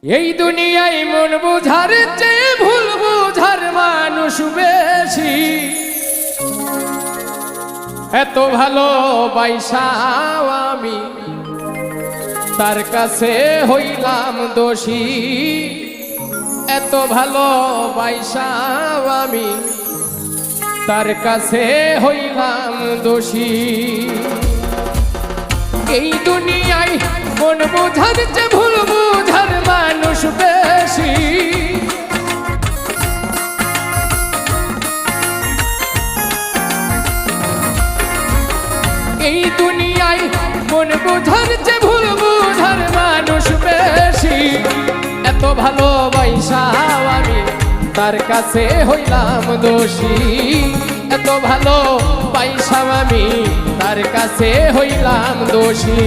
এই দুনিয়ায় মন বুঝার চেয়ে ভুল বুঝার মানুষ বেশি। এত ভালোবাসাও আমি তার কাছে হইলাম দোষী। এত ভালোবাসাও আমি তার কাছে হইলাম দোষী। এই দুনিয়ায় মন বুঝার চেয়ে ভুল বুঝার মানুষ বেশি। এই দুনিয়ায় মন বুঝার চেয়ে ভুল বুঝার মানুষ বেশি। এত ভালোবাসাও আমি তার কাছে হইলাম দোষী। এত ভালোবাসাও আমি তার কাছে হইলাম দোষী।